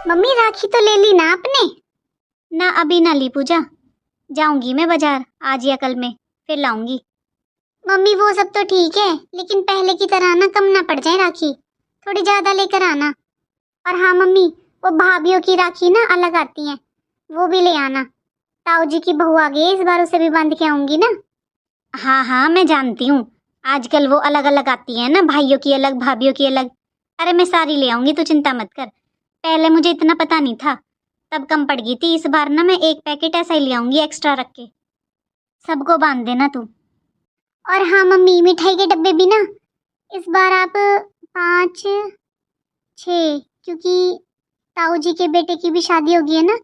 Mummy राखी तो ले ली ना आपने? ना अभी ना ली पूजा, जाऊंगी मैं बाजार आज या कल में, फिर लाऊंगी। मम्मी वो सब तो ठीक है, लेकिन पहले की तरह ना कम ना पड़ जाए राखी, थोड़ी ज्यादा लेकर आना। और हाँ मम्मी, वो भाभीियों की राखी ना अलग आती है, वो भी ले आना। ताऊ जी की बहू आ गई, इस बार उसे भी बांध के आऊंगी ना। हाँ हाँ मैं जानती हूँ, आजकल वो अलग अलग आती है ना, भाइयों की अलग भाभीियों की अलग। अरे मैं सारी ले आऊंगी, तू चिंता मत कर। पहले मुझे इतना पता नहीं था, तब कम पड़ गई थी। इस बार ना मैं एक पैकेट ऐसा ही ले आऊंगी एक्स्ट्रा रख के, सबको बांध देना तू। और हाँ मम्मी, मिठाई के डब्बे भी ना इस बार आप 5 6, क्योंकि ताऊ जी के बेटे की भी शादी होगी है ना।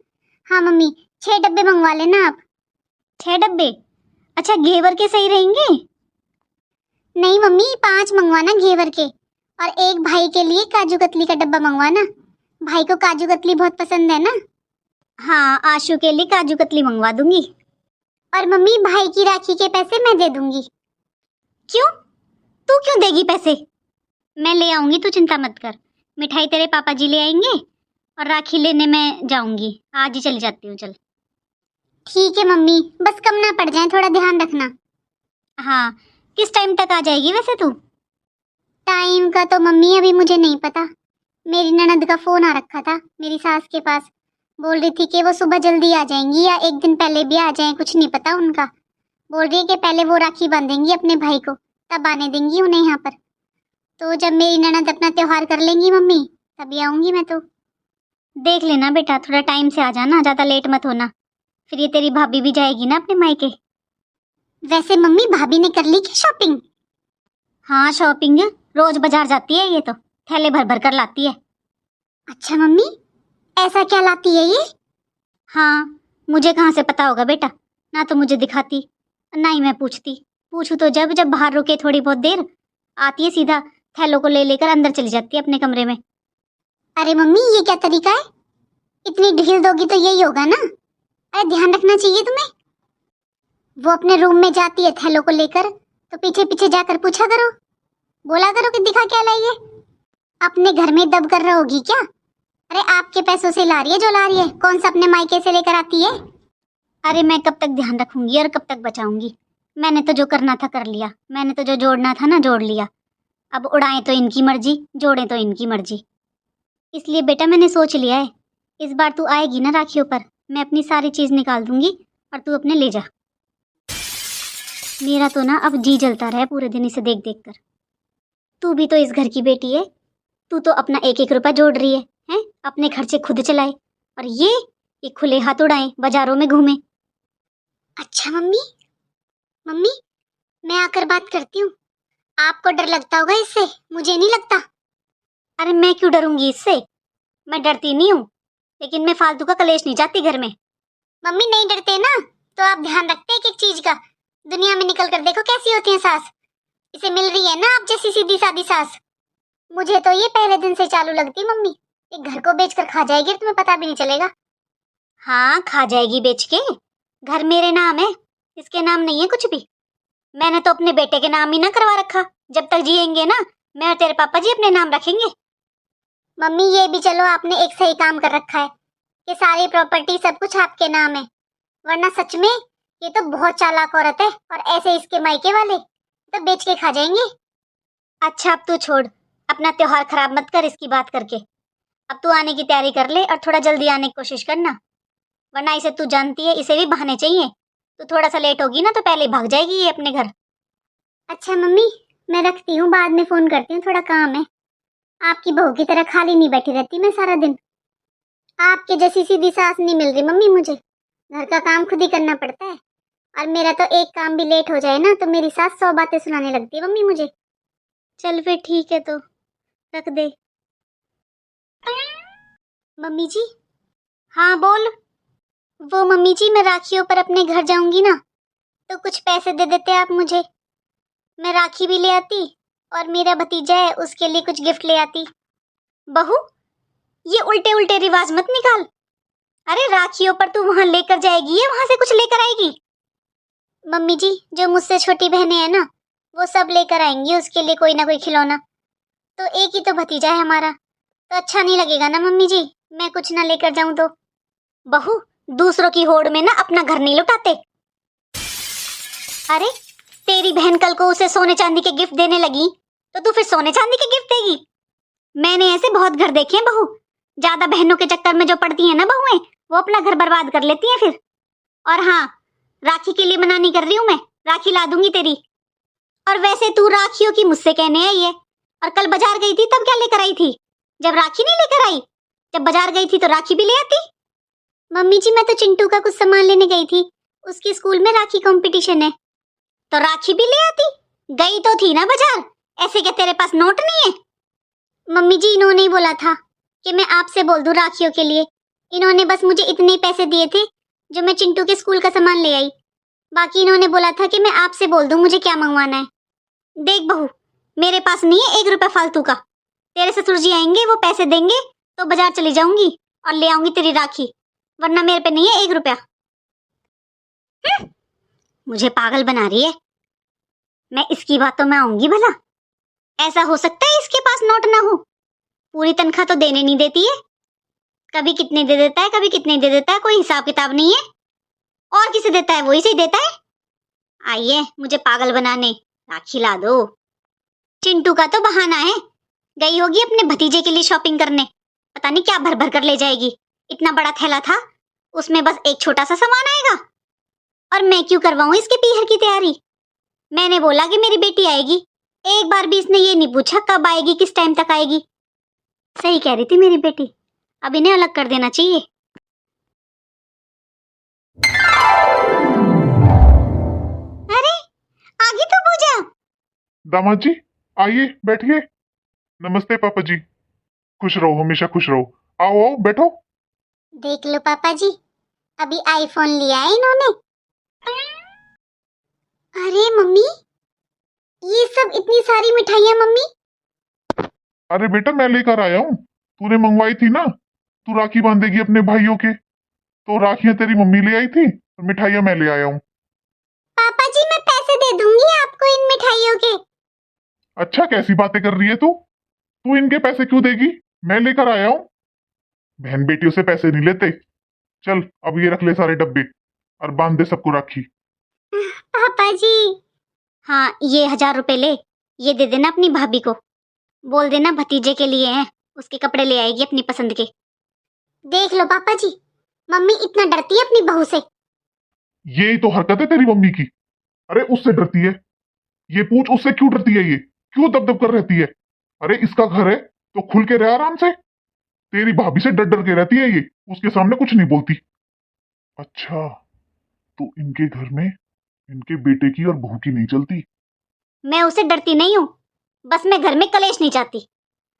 हाँ मम्मी, 6 डब्बे मंगवा लेना आप। 6 डब्बे? अच्छा घेवर के सही रहेंगे? नहीं मम्मी, 5 मंगवाना घेवर के, और एक भाई के लिए काजू कतली का डब्बा मंगवाना, भाई को काजू कतली बहुत पसंद है ना। हाँ आशु के लिए काजू कतली मंगवा दूंगी। और मम्मी भाई की राखी के पैसे मैं दे दूंगी। क्यों? तू क्यों देगी पैसे? मैं ले आऊंगी, तू चिंता मत कर। मिठाई तेरे पापा जी ले आएंगे और राखी लेने मैं जाऊंगी, आज ही चली जाती हूँ। चल ठीक है मम्मी, बस कम ना पड़ जाए, थोड़ा ध्यान रखना। हाँ, किस टाइम तक आ जाएगी वैसे तू? टाइम का तो मम्मी अभी मुझे नहीं पता, मेरी ननद का फोन आ रखा था मेरी सास के पास, बोल रही थी कि वो सुबह जल्दी आ जाएंगी या एक दिन पहले भी आ जाएं, कुछ नहीं पता उनका। बोल रही है कि पहले वो राखी बांधेंगी अपने भाई को, तब आने देंगी उन्हें यहाँ पर। तो जब मेरी ननद अपना त्योहार कर लेंगी मम्मी, तभी आऊंगी मैं। तो देख लेना बेटा, थोड़ा टाइम से आ जाना, ज्यादा लेट मत होना, फिर ये तेरी भाभी भी जाएगी ना अपने मायके। वैसे मम्मी भाभी ने कर ली क्या शॉपिंग? हाँ शॉपिंग रोज बाजार जाती है, ये तो थैले भर भर कर लाती है। अच्छा मम्मी, ऐसा क्या लाती है ये? हाँ मुझे कहाँ से पता होगा बेटा, ना तो मुझे दिखाती ना ही मैं पूछती। पूछू तो जब जब बाहर रुके थोड़ी बहुत देर, आती है सीधा थैलों को ले लेकर अंदर चली जाती है अपने कमरे में। अरे मम्मी ये क्या तरीका है, इतनी ढील दोगी तो यही होगा ना। अरे ध्यान रखना चाहिए तुम्हें। वो अपने रूम में जाती है थैलों को लेकर, तो पीछे पीछे जाकर पूछा करो, बोला करो कि दिखा क्या लाई है। अपने घर में दब कर रहोगी क्या? अरे आपके पैसों से ला रही है जो ला रही है, कौन सा अपने मायके से लेकर आती है। अरे मैं कब तक ध्यान रखूंगी और कब तक बचाऊंगी, मैंने तो जो करना था कर लिया, मैंने तो जो जोड़ना था ना जोड़ लिया। अब उड़ाएं तो इनकी मर्जी, जोड़ें तो इनकी मर्जी। इसलिए बेटा मैंने सोच लिया है, इस बार तू आएगी ना राखियों पर, मैं अपनी सारी चीज निकाल दूंगी और तू अपने ले जा। मेरा तो ना अब जी जलता रहा पूरे दिन इसे देख देख कर। तू भी तो इस घर की बेटी है, तू तो अपना एक एक रुपया जोड़ रही है, हैं? अपने खर्चे खुद चलाए, और ये खुले हाथ उड़ाए, बाजारों में घूमे। अच्छा मम्मी, मम्मी मैं आकर बात करती हूँ, आपको डर लगता होगा इससे, मुझे नहीं लगता। अरे मैं क्यों डरूंगी इससे, मैं डरती नहीं हूँ, लेकिन मैं फालतू का कलेश नहीं चाहती घर में। मम्मी नहीं डरते ना तो आप ध्यान रखते एक एक चीज का, दुनिया में निकल कर देखो कैसी होती है सास, इसे मिल रही है ना आप जैसी सीधी सादी सास। मुझे तो ये पहले दिन से चालू लगती मम्मी, एक घर को बेच कर खा जाएगी, तुम्हें पता भी नहीं चलेगा। हाँ खा जाएगी बेच के, घर मेरे नाम है, इसके नाम नहीं है कुछ भी। मैंने तो अपने बेटे के नाम ही ना करवा रखा, जब तक जिएंगे ना मैं और तेरे पापा जी अपने नाम रखेंगे। मम्मी ये भी चलो आपने एक सही काम कर रखा है कि सारी प्रॉपर्टी सब कुछ आपके नाम है, वरना सच में ये तो बहुत चालाक औरत है, और ऐसे इसके मायके वाले तो बेच के खा जाएंगे। अच्छा अब तू छोड़, अपना त्योहार खराब मत कर इसकी बात करके, अब तू आने की तैयारी कर ले और थोड़ा जल्दी आने की कोशिश करना, वरना इसे तू जानती है इसे भी बहाने चाहिए, तो थोड़ा सा लेट होगी ना तो पहले भाग जाएगी ये अपने घर। अच्छा मम्मी मैं रखती हूँ, बाद में फोन करती हूँ, थोड़ा काम है। आपकी बहू की तरह खाली नहीं बैठी रहती मैं सारा दिन, आपके जैसी सीधी सास नहीं मिल रही मम्मी मुझे, घर का काम खुद ही करना पड़ता है, और मेरा तो एक काम भी लेट हो जाए ना तो मेरी सास 100 बातें सुनाने लगती है मम्मी मुझे। चल फिर ठीक है, तो रख दे। मम्मी जी। हाँ बोल। वो मम्मी जी मैं राखियों पर अपने घर जाऊंगी ना, तो कुछ पैसे दे देते आप मुझे, मैं राखी भी ले आती और मेरा भतीजा है उसके लिए कुछ गिफ्ट ले आती। बहू ये उल्टे उल्टे रिवाज मत निकाल, अरे राखियों पर तू वहां लेकर जाएगी या वहां से कुछ लेकर आएगी? मम्मी जी जो मुझसे छोटी बहनें हैं ना वो सब लेकर आएंगी उसके लिए कोई ना कोई खिलौना, तो एक ही तो भतीजा है हमारा, तो अच्छा नहीं लगेगा ना मम्मी जी, मैं कुछ ना लेकर जाऊं तो। बहू, दूसरों की होड़ में ना अपना घर नहीं लुटाते। अरे, तेरी बहन कल को उसे सोने चांदी के गिफ्ट देने लगी तो तू फिर सोने चांदी के गिफ्ट देगी? मैंने ऐसे बहुत घर देखे हैं बहू। ज्यादा बहनों के चक्कर में जो पड़ती है ना बहुएं, वो अपना घर बर्बाद कर लेती हैं फिर। और हाँ, राखी के लिए मना नहीं कर रही हूं मैं, राखी ला दूंगी तेरी। और वैसे तू राखियों की मुझसे कहने आई है, और कल बाजार गई थी तब क्या लेकर आई थी? जब राखी नहीं लेकर आई, जब बाजार गई थी तो राखी भी ले आती। मम्मी जी, मैं तो चिंटू का कुछ सामान लेने गई थी, उसके स्कूल में राखी कंपटीशन है, तो राखी भी ले आती। गई तो थी ना बाजार, ऐसे क्या तेरे पास नोट नहीं है? मम्मी जी, इन्होंने ही बोला था कि मैं आपसे बोल दूं राखियों के लिए। इन्होंने बस मुझे इतने ही पैसे दिए थे जो मैं चिंटू के स्कूल का सामान ले आई। बाकी इन्होंने बोला था कि मैं आपसे बोल दूं मुझे क्या मंगवाना है। देख बहू, मेरे पास नहीं है 1 रुपया फालतू का। तेरे ससुर जी आएंगे, वो पैसे देंगे तो बाजार चली जाऊंगी और ले आऊंगी तेरी राखी, वरना मेरे पे नहीं है 1 रुपया। मुझे पागल बना रही है। मैं इसकी बातों में आऊंगी भला? ऐसा हो सकता है इसके पास नोट ना हो? पूरी तनख्वाह तो देने नहीं देती है, कभी कितने दे देता है, कभी कितने दे देता है, कोई हिसाब किताब नहीं है। और किसे देता है वही से देता है। आइए मुझे पागल बनाने, राखी ला दो। चिंटू का तो बहाना है, गई होगी अपने भतीजे के लिए शॉपिंग करने, पता नहीं क्या भर भर कर ले जाएगी। इतना बड़ा थैला था, उसमें बस एक छोटा सा सामान आएगा। और मैं क्यों करवाऊं इसके पीहर की तैयारी? मैंने बोला कि मेरी बेटी आएगी, एक बार भी इसने ये नहीं पूछा कब आएगी, किस टाइम तक आएगी। सही कह रही थी मेरी बेटी, अब इन्हें अलग कर देना चाहिए। अरे, आगे तो पूजा। दामाद जी, आइए बैठिए। नमस्ते पापा जी। खुश रहो, हमेशा खुश रहो। आओ आओ बैठो। देख लो पापा जी, अभी आईफोन लिया है इन्होंने। अरे मम्मी, ये सब इतनी सारी मिठाइयाँ मम्मी। अरे बेटा, मैं लेकर आया हूँ, तूने मंगवाई थी ना। तू राखी बांधेगी अपने भाइयों के, तो राखियां तेरी मम्मी ले आई थी और मिठाइयां मैं ले आया हूँ। पापा जी, मैं पैसे दे दूंगी आपको इन मिठाइयों के। अच्छा, कैसी बातें कर रही है तू? तू इनके पैसे क्यों देगी? मैं लेकर आया हूँ। बहन बेटियों से पैसे नहीं लेते। चल अब ये रख ले सारे डब्बे और बांध दे सबको राखी। पापा जी। हाँ, ये 1000 रुपए ले, ये दे देना अपनी भाभी को, बोल देना भतीजे के लिए हैं, उसके कपड़े ले आएगी अपनी पसंद के। देख लो पापा जी, मम्मी इतना डरती है अपनी बहू से। यही तो हरकत है तेरी मम्मी की। अरे उससे डरती है? ये पूछ उससे क्यों डरती है? ये क्यों दब दब कर रहती है? अरे इसका घर है तो खुल के रह आराम से। तेरी भाभी से डर डर के रहती है ये, उसके सामने कुछ नहीं बोलती। अच्छा, तो इनके घर में इनके बेटे की और बहू की नहीं चलती। मैं उसे डरती नहीं हूँ, बस मैं घर में कलेश नहीं चाहती।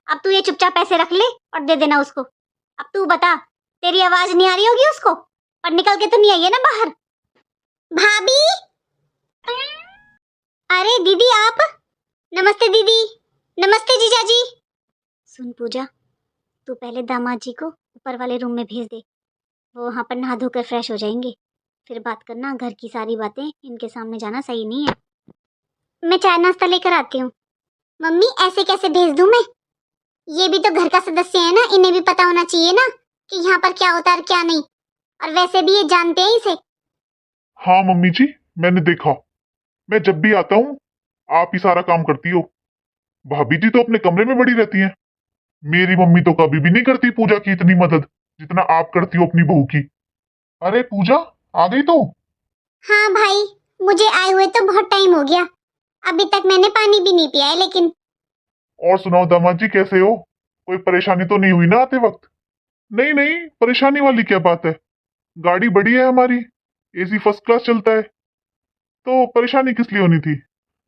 अब तू ये चुपचाप पैसे रख ले और दे देना उसको। अब तू बता, तेरी आवाज नहीं आ रही होगी उसको, और निकल के तो नहीं आई है ना बाहर? भाभी। अरे दीदी आप। नमस्ते दीदी। नमस्ते जीजा जी। सुन पूजा, तू पहले दामाद जी को ऊपर वाले रूम में भेज दे, वो वहां पर नहा धोकर फ्रेश हो जाएंगे, फिर बात करना। घर की सारी बातें इनके सामने जाना सही नहीं है। मैं चाय नाश्ता लेकर आती हूँ। मम्मी, ऐसे कैसे भेज दूं मैं? ये भी तो घर का सदस्य है ना, इन्हें भी पता होना चाहिए ना कि यहाँ पर क्या होता है और क्या नहीं। और वैसे भी ये जानते हैं इसे। हाँ मम्मी जी, मैंने देखा। मैं जब भी आता हूँ आप ही सारा काम करती हो। भाभी जी तो अपने कमरे में बड़ी रहती हैं। मेरी मम्मी तो कभी भी नहीं करती पूजा की इतनी मदद जितना आप करती हो अपनी बहू की। अरे पूजा, आ गई तो? हाँ भाई, मुझे आए हुए तो बहुत टाइम हो गया, अभी तक मैंने पानी भी नहीं पिया है लेकिन। और सुनाओ दामाद जी, कैसे हो? कोई परेशानी तो नहीं हुई ना आते वक्त? नहीं नहीं, परेशानी वाली क्या बात है। गाड़ी बड़ी है हमारी, एसी फर्स्ट क्लास चलता है, तो परेशानी किस लिए होनी थी।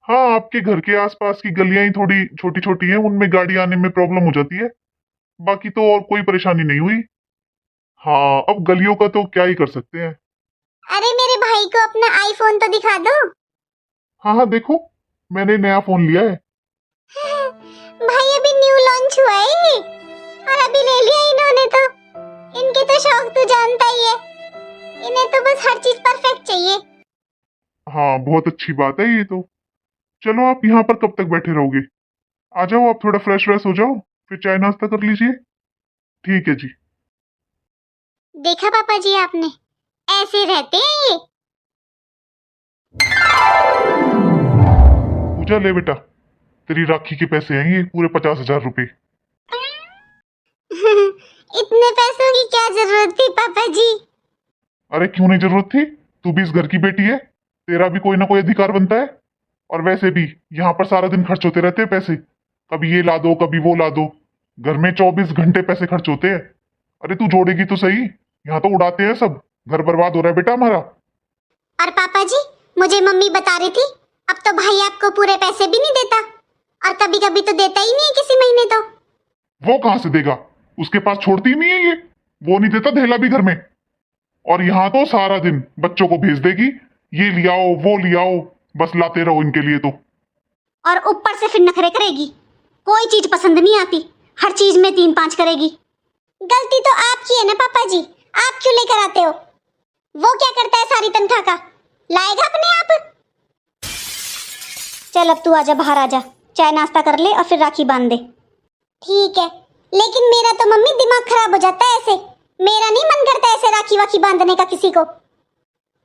हाँ, आपके घर के आसपास की गलियां ही थोड़ी छोटी छोटी हैं, उनमें गाड़ी आने में प्रॉब्लम हो जाती है। बाकी तो और कोई परेशानी नहीं हुई। हाँ, अब गलियों का तो क्या ही कर सकते हैं। अरे मेरे भाई को अपना आईफोन तो दिखा दो। हाँ हाँ, देखो मैंने नया फोन लिया है। भाई अभी न्यू लॉन्च हुआ है ये, और अभी ले लिया इन्होंने तो। इनके तो शौक तो जानता ही है, इन्हें तो बस हर चीज परफेक्ट चाहिए। हाँ, बहुत अच्छी बात है ये तो। चलो आप यहाँ पर कब तक बैठे रहोगे? आ जाओ, आप थोड़ा फ्रेश व्रेश हो जाओ, फिर चाय नाश्ता कर लीजिए। ठीक है जी। देखा पापा जी आपने, ऐसे रहते हैं ये। पूजा ले बेटा, तेरी राखी के पैसे हैं ये पूरे 50,000 रुपए। इतने पैसों की क्या जरूरत थी पापा जी? अरे क्यों नहीं जरूरत थी, तू भी इस घर की बेटी है, तेरा भी कोई ना कोई अधिकार बनता है। और वैसे भी यहाँ पर सारा दिन खर्च होते रहते हैं पैसे, कभी ये ला दो कभी वो ला दो, घर में 24 घंटे पैसे खर्च होते हैं। अरे तू जोड़ेगी तो सही, यहाँ तो उड़ाते हैं सब, घर बर्बाद हो रहा है बेटा हमारा। और पापा जी, मुझे मम्मी बता रही थी अब तो भाई आपको पूरे पैसे भी नहीं देता, और कभी कभी तो देता ही नहीं है किसी महीने तो। वो कहाँ से देगा, उसके पास छोड़ती ही नहीं है ये, वो नहीं देता धेला भी घर में। और यहाँ तो सारा दिन बच्चों को भेज देगी, ये लियाओ वो लियाओ, बस लाते रहो इनके लिए तो। और ऊपर से फिर नखरे करेगी, कोई चीज पसंद नहीं आती, हर चीज में 3-5 करेगी। गलती तो आपकी है ना पापा जी, आप क्यों लेकर आते हो? वो क्या करता है सारी तनख्वाह का, लाएगा अपने आप। चल अब तू आजा, बाहर आजा, चाय नाश्ता कर ले और फिर राखी बांध दे। ठीक है, लेकिन मेरा तो मम्मी दिमाग खराब हो जाता है ऐसे, मेरा नहीं मन करता ऐसे राखी वाखी बांधने का किसी को।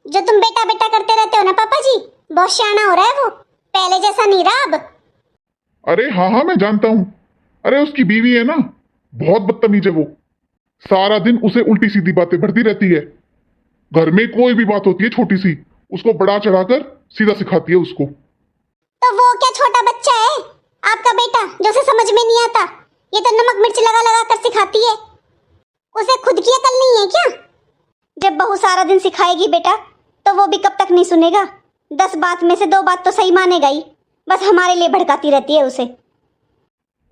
जो तुम बेटा बेटा करते रहते हो ना पापा जी, बहुत शाना हो रहा है वो, पहले जैसा नहीं रहा अब। अरे हाँ हाँ मैं जानता हूँ, अरे उसकी बीवी है ना, बहुत बदतमीज है वो, सारा दिन उसे उल्टी सीधी बातें भरती रहती है। घर में कोई भी बात होती है छोटी सी, उसको बड़ा चढ़ाकर सीधा सिखाती है उसको। तो वो क्या छोटा बच्चा है आपका बेटा जो उसे समझ में नहीं आता? ये तो नमक मिर्च लगा लगा कर सिखाती है, उसे खुद की अकल नहीं है क्या? जब बहू सारा दिन सिखाएगी बेटा तो वो भी कब तक नहीं सुनेगा? 10 बात में से 2 बात तो सही मानेगा ही, बस हमारे लिए भड़काती रहती है उसे।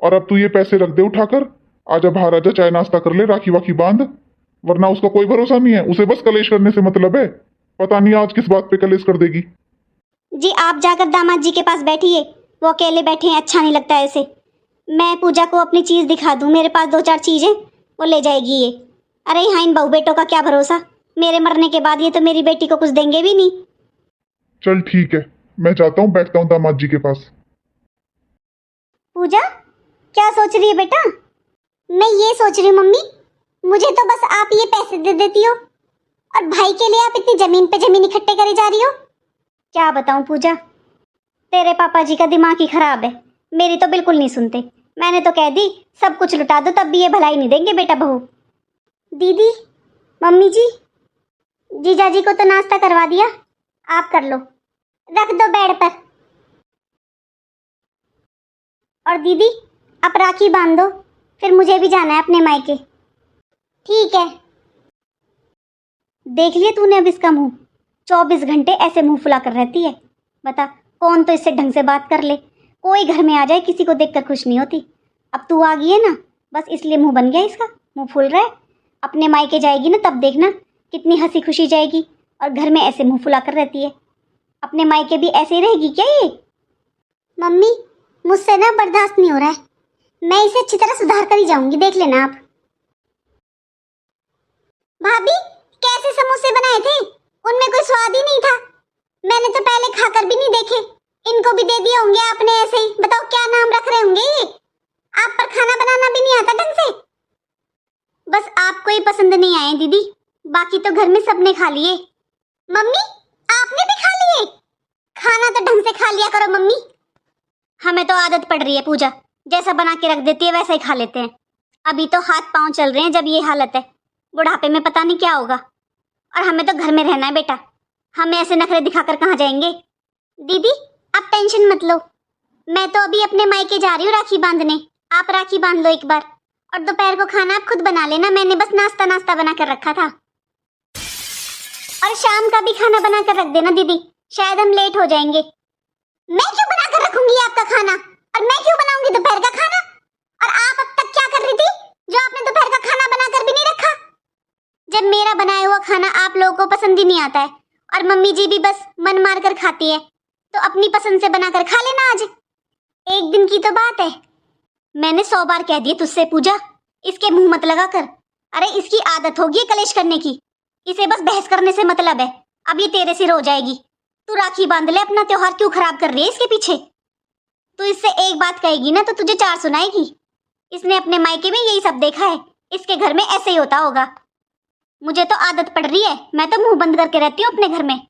और अब तू ये पैसे रख दे उठाकर, आजा बाहर आजा, चाय नाश्ता कर ले, राखी वाखी बांध, वरना उसका कोई भरोसा नहीं है, उसे बस कलेश करने से मतलब है। पता नहीं आज किस बात पे कलेश कर देगी। जी आप जाकर दामाद जी के पास बैठिए, वो अकेले बैठे हैं, अच्छा नहीं लगता है ऐसे। मैं पूजा को अपनी चीज दिखा दूं, मेरे पास 2-4 चीजें वो ले जाएगी ये। अरे यहाँ इन बहू बेटों का क्या भरोसा, मेरे मरने के बाद ये तो मेरी बेटी को कुछ देंगे भी नहीं। चल ठीक है, मैं जाता हूँ, बैठता हूँ दामाद जी के पास। पूजा क्या सोच रही है बेटा? मैं ये सोच रही हूँ मम्मी, मुझे तो बस आप ये पैसे दे देती हो, और भाई के लिए आप इतनी जमीन पे जमीन इकट्ठे करे जा रही हो। क्या बताऊं पूजा, तेरे पापा जी का दिमाग ही खराब है, मेरी तो बिल्कुल नहीं सुनते। मैंने तो कह दी सब कुछ लुटा दो तब भी ये भलाई नहीं देंगे बेटा बहू। दीदी, मम्मी जी, जीजा जी को तो नाश्ता करवा दिया, आप कर लो, रख दो बेड पर। और दीदी आप राखी बांध दो, फिर मुझे भी जाना है अपने मायके। ठीक है। देख लिया तूने अब इसका मुंह, 24 घंटे ऐसे मुंह फुला कर रहती है। बता कौन तो इससे ढंग से बात कर ले, कोई घर में आ जाए किसी को देखकर खुश नहीं होती। अब तू आ गई है ना, बस इसलिए मुंह बन गया इसका, मुंह फूल रहा है। अपने मायके जाएगी ना तब देखना कितनी हंसी खुशी जाएगी, और घर में ऐसे मुंह फुला कर रहती है। अपने मायके भी ऐसे ही रहेगी क्या ये? मम्मी मुझसे ना बर्दाश्त नहीं हो रहा है, मैं इसे अच्छी तरह सुधार कर ही जाऊंगी, देख लेना आप। भाभी कैसे समोसे बनाए थे, उनमें कोई स्वाद ही नहीं था, मैंने तो पहले खाकर भी नहीं देखे। इनको भी दे दिए होंगे आपने ऐसे ही, बताओ क्या नाम रख रहे होंगे ये? आप पर खाना बनाना भी नहीं आता ढंग से। बस आपको ही पसंद नहीं आए दीदी, बाकी तो घर में सबने खा लिए। मम्मी आपने भी खा लिए? खाना तो ढंग से खा लिया करो मम्मी। हमें तो आदत पड़ रही है पूजा, जैसा बना के रख देती है वैसा ही खा लेते हैं। अभी तो हाथ पांव चल रहे हैं, जब ये हालत है बुढ़ापे में पता नहीं क्या होगा। और हमें तो घर में रहना है बेटा, हमें ऐसे नखरे दिखाकर कहाँ जाएंगे। दीदी आप टेंशन मत लो, मैं तो अभी अपने मायके जा रही हूँ राखी बांधने, आप राखी बांध लो एक बार, और दोपहर को खाना आप खुद बना लेना, मैंने बस नाश्ता बना कर रखा था। और शाम का भी खाना बना कर रख देना दीदी, शायद हम लेट हो जाएंगे। मैं क्यों बना कर रखूंगी आपका खाना, और मैं क्यों बनाऊंगी दोपहर का खाना? और आप अब तक क्या कर रही थी जो आपने दोपहर का खाना बनाकर भी नहीं रखा? जब मेरा बनाया हुआ खाना आप लोगों को पसंद ही नहीं आता है, और मम्मी जी भी बस मन मार कर खाती है, तो अपनी पसंद से बनाकर खा लेना आज, एक दिन की तो बात है। मैंने 100 बार कह दिया तुझसे पूजा, इसके मुंह मत लगा कर। अरे इसकी आदत होगी कलेश करने की, इसे बस बहस करने से मतलब है, अब ये तेरे सिर हो जाएगी। तू राखी बांध ले, अपना त्योहार क्यों खराब कर रही है इसके पीछे? तू इससे एक बात कहेगी ना तो तुझे 4 सुनाएगी। इसने अपने मायके में यही सब देखा है, इसके घर में ऐसे ही होता होगा। मुझे तो आदत पड़ रही है, मैं तो मुंह बंद करके रहती हूँ अपने घर में।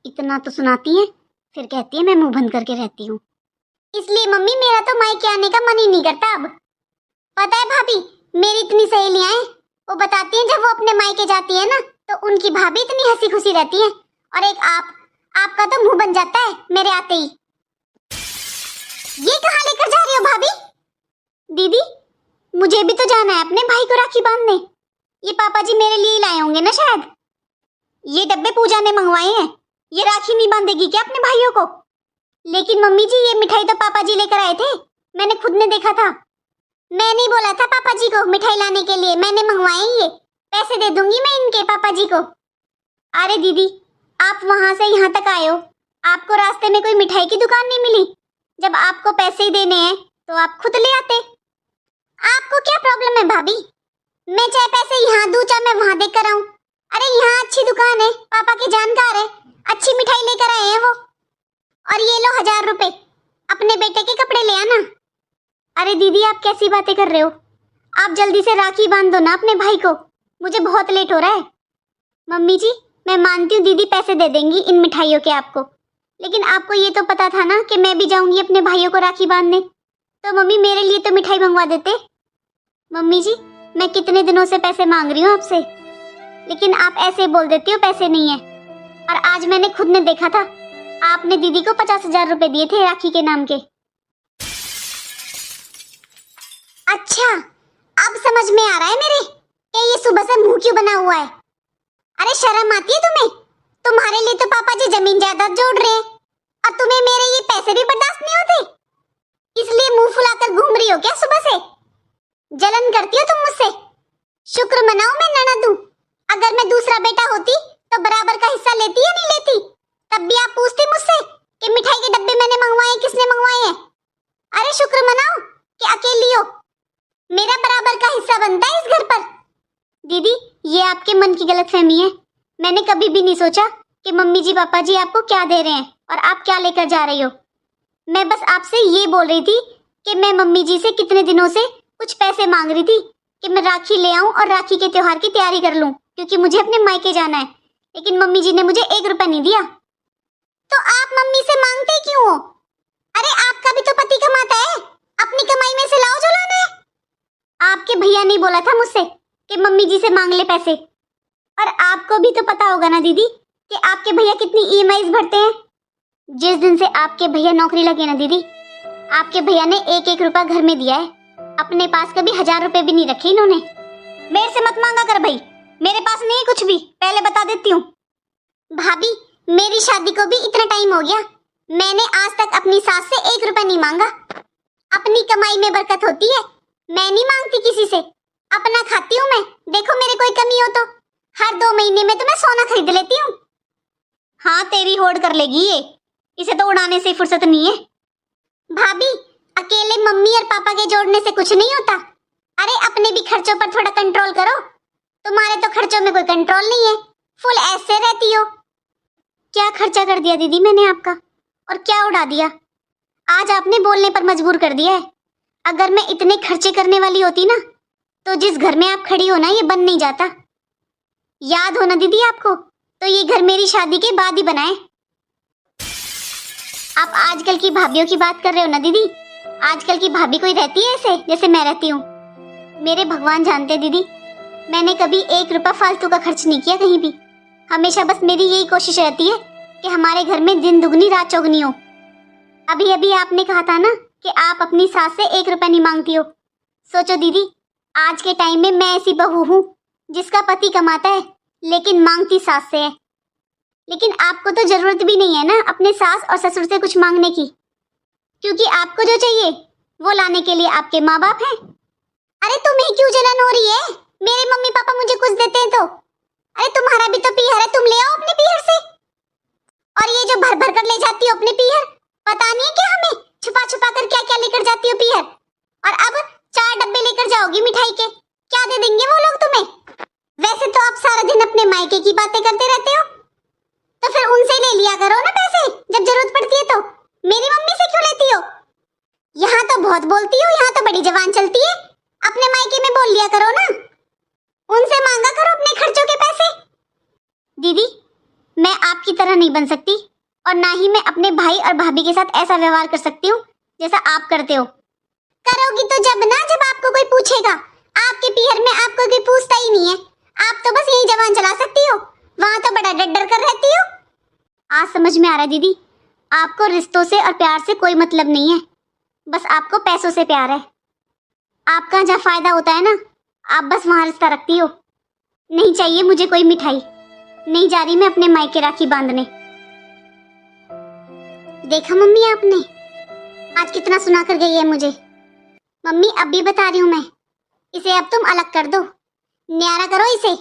इतना तो सुनाती है, फिर कहती है मैं मुंह बंद करके रहती हूँ। इसलिए मम्मी मेरा तो मायके आने का मन ही नहीं करता अब। पता है भाभी, मेरी इतनी सहेलियां हैं, वो बताती हैं जब वो अपने मायके जाती है ना तो उनकी भाभी इतनी हंसी खुशी रहती है, और एक आपका तो मुंह बन जाता है मेरे आते ही। ये कहाँ लेकर जा रही हो भाभी? दीदी, मुझे भी तो जाना है अपने भाई को राखी बांधने। ये पापा जी मेरे लिए लाए होंगे ना शायद। ये डब्बे पूजा ने मंगवाए हैं, ये राखी नहीं बांधेगी क्या अपने भाइयों को? लेकिन मम्मी जी, ये मिठाई तो पापा जी लेकर आए थे, मैंने खुद ने देखा था। मैंने बोला था पापा जी को मिठाई लाने के लिए, मैंने मंगवाए ये, पैसे दे दूंगी मैं इनके पापा जी को। अरे दीदी, आप वहां से यहाँ तक आए हो, आपको रास्ते में कोई मिठाई की दुकान नहीं मिली? जब आपको पैसे ही देने हैं तो आप खुद ले आते। आपको क्या प्रॉब्लम है भाभी? मैं चाहे पैसे यहाँ दूं चाहे मैं वहां देकर आऊं। अरे यहाँ अच्छी दुकान है, पापा के जानकार है, अच्छी मिठाई लेकर आए हैं वो। और ये लो 1000 रुपए, अपने बेटे के कपड़े ले आना। अरे दीदी, आप कैसी बातें कर रहे हो? आप जल्दी से राखी बांध दो ना अपने भाई को, मुझे बहुत लेट हो रहा है। मम्मी जी, मैं मानती हूँ दीदी पैसे दे देंगी इन मिठाइयों के आपको, लेकिन आपको ये तो पता था ना कि मैं भी जाऊंगी अपने भाइयों को राखी बांधने, तो मम्मी मेरे लिए तो मिठाई मंगवा देते। मम्मी जी, मैं कितने दिनों से पैसे मांग रही हूँ आपसे, लेकिन आप ऐसे बोल देती हो पैसे नहीं है। और आज मैंने खुद ने देखा था, आपने दीदी को 50,000 रुपए दिए थे राखी के नाम के। अच्छा, अब समझ में आ रहा है मेरे कि ये सुबह से मुंह क्यों बना हुआ है। अरे शर्म आती है तुम्हें? तुम्हारे लिए तो पापा जी जमीन जायदाद जोड़ रहे हैं, और तुम्हें मेरे ये पैसे भी बर्दाश्त नहीं होते, इसलिए मुंह फुलाकर घूम रही हो क्या सुबह से? जलन करती हो तुम मुझसे? शुक्र मनाओ मैं ननद हूं, अगर मैं दूसरा बेटा होती तो बराबर का हिस्सा लेती या नहीं लेती? तब भी आप पूछती मुझसे कि मिठाई के डब्बे मैंने मंगवाए, किसने मंगवाए हैं? अरे शुक्र मनाओ कि अकेली हो, मेरा बराबर का हिस्सा बनता है इस घर पर। दीदी, ये आपके मन की गलतफहमी है, मैंने कभी भी नहीं सोचा कि मम्मी जी पापा जी आपको क्या दे रहे हैं और आप क्या लेकर जा रही हो। मैं बस आपसे ये बोल रही थी कि मैं मम्मी जी से कितने दिनों से कुछ पैसे मांग रही थी कि मैं राखी ले आऊं और राखी के त्योहार की तैयारी कर लूं, क्योंकि मुझे अपने मायके जाना है, लेकिन मम्मी जी ने मुझे 1 रुपया नहीं दिया। तो आप मम्मी से मांगते क्यों हो? अरे आपका भी तो पति कमाता है, अपनी कमाई में से लाओ जो लाना है। आपके भैया ने बोला था मुझसे कि मम्मी जी से मांग ले पैसे, और आपको भी तो पता होगा ना दीदी कि आपके भैया कितनी ईएमआईज भरते हैं। जिस दिन से आपके भैया नौकरी लगे ना दीदी, आपके भैया ने 1-1 रुपया घर में दिया है, अपने पास कभी 1000 रुपए भी नहीं रखे इन्होंने। मेरे से मत मांगा कर भाई, मेरे पास नहीं कुछ भी, पहले बता देती हूँ। भाभी, मेरी शादी को भी इतना टाइम हो गया, मैंने आज तक अपनी सास से 1 रुपया नहीं मांगा। अपनी कमाई में बरकत होती है, मैं नहीं मांगती किसी से, अपना खाती हूँ मैं। देखो मेरे कोई कमी हो तो हर 2 महीने में तो मैं सोना खरीद लेती हूँ। हाँ, तेरी होड़ कर लेगी ये, इसे तो उड़ाने से फुर्सत नहीं है। भाभी, अकेले मम्मी और पापा के जोड़ने से कुछ नहीं होता। अरे अपने भी खर्चों पर थोड़ा कंट्रोल करो, तुम्हारे तो खर्चों में कोई कंट्रोल नहीं है, फुल ऐसे रहती हो। क्या खर्चा कर दिया दीदी मैंने आपका, और क्या उड़ा दिया? आज आपने बोलने पर मजबूर कर दिया है। अगर मैं इतने खर्चे करने वाली होती ना, तो जिस घर में आप खड़ी हो ना, ये बन नहीं जाता। याद हो ना दीदी आपको, तो ये घर मेरी शादी के बाद ही बनाए। आप आजकल की भाभियों की बात कर रहे हो ना दीदी, आजकल की भाभी कोई रहती है ऐसे जैसे मैं रहती हूँ? मेरे भगवान जानते दीदी, मैंने कभी 1 रुपया फालतू का खर्च नहीं किया कहीं भी। हमेशा बस मेरी यही कोशिश रहती है कि हमारे घर में दिन दुगनी रात चौगनी हो। अभी अभी आपने कहा था ना कि आप अपनी सास से 1 रुपया नहीं मांगती हो। सोचो दीदी, आज के टाइम में मैं ऐसी बहू हूँ जिसका पति कमाता है लेकिन मांगती सास से है। लेकिन आपको तो जरूरत भी नहीं है ना अपने सास और ससुर से कुछ मांगने की, क्योंकि आपको जो चाहिए वो लाने के लिए आपके माँ बाप हैं। अरे तुम्हें क्यों जलन हो रही है? मेरे मम्मी पापा मुझे कुछ देते हैं तो। अरे तुम्हारा भी तो पीहर है, तुम ले आओ अपने पीहर से। और ये जो भर भर कर ले जाती हो अपने पीहर, पता नहीं है क्या हमें छुपा छुपा कर क्या क्या लेकर जाती हो पीहर। और अब 4 डब्बे लेकर जाओगी मिठाई के, क्या दे देंगे वो लोग तुम्हें? वैसे तो आप सारा दिन अपने मायके की बातें करते रहते हो, तो फिर उनसे ले लिया करो ना पैसे जब जरूरत पड़ती है। तो मेरी मम्मी से क्यों लेती हो? यहाँ तो बहुत बोलती हो, यहाँ तो बड़ी जबान चलती है, अपने मायके में बोल लिया करो ना, उनसे मांगा करो अपने खर्चे दीदी, मैं आपकी तरह नहीं बन सकती और ना ही मैं अपने भाई और भाभी के साथ ऐसा व्यवहार कर सकती हूँ जैसा आप करते हो। करोगी तो जब आपको कोई पूछेगा। आपके पीहर में आपको कोई पूछता ही नहीं है। आप तो बस यही जबान चला सकती हो, वहां तो बड़ा डर डर कर रहती हो। आज समझ में आ रहा है दीदी, आपको रिश्तों से और प्यार से कोई मतलब नहीं है, बस आपको पैसों से प्यार है। आपका जहाँ फायदा होता है ना, आप बस वहां रिश्ता रखती हो। नहीं चाहिए मुझे कोई मिठाई, नहीं जा रही मैं अपने मायके राखी बांधने। देखा मम्मी आपने, आज कितना सुना कर गई है मुझे। मम्मी अब भी बता रही हूँ मैं, इसे अब तुम अलग कर दो, न्यारा करो इसे।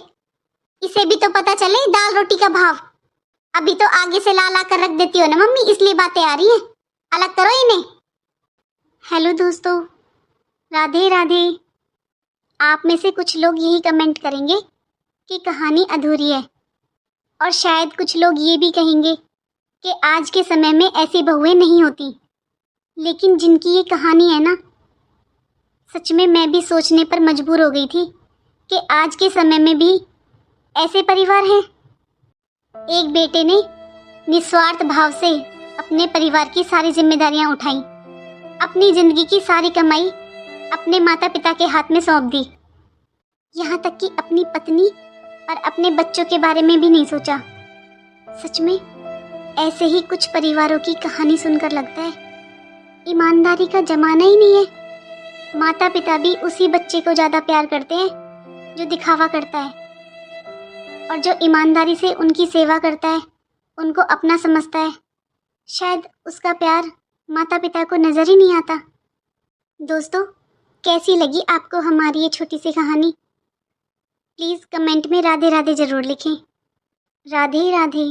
इसे भी तो पता चले दाल रोटी का भाव। अभी तो आगे से ला ला कर रख देती हो ना मम्मी, इसलिए बातें आ रही हैं। अलग करो इन्हें। हेलो दोस्तों, राधे राधे। आप में से कुछ लोग यही कमेंट करेंगे कि कहानी अधूरी है, और शायद कुछ लोग ये भी कहेंगे कि आज के समय में ऐसी बहुएं नहीं होती। लेकिन जिनकी ये कहानी है ना, सच में मैं भी सोचने पर मजबूर हो गई थी कि आज के समय में भी ऐसे परिवार हैं। एक बेटे ने निस्वार्थ भाव से अपने परिवार की सारी जिम्मेदारियां उठाई, अपनी जिंदगी की सारी कमाई अपने माता पिता के हाथ में सौंप दी, यहाँ तक कि अपनी पत्नी और अपने बच्चों के बारे में भी नहीं सोचा। सच में ऐसे ही कुछ परिवारों की कहानी सुनकर लगता है ईमानदारी का जमाना ही नहीं है। माता पिता भी उसी बच्चे को ज्यादा प्यार करते हैं जो दिखावा करता है, और जो ईमानदारी से उनकी सेवा करता है, उनको अपना समझता है, शायद उसका प्यार माता पिता को नजर ही नहीं आता। दोस्तों, कैसी लगी आपको हमारी ये छोटी सी कहानी? प्लीज कमेंट में राधे राधे जरूर लिखें। राधे राधे।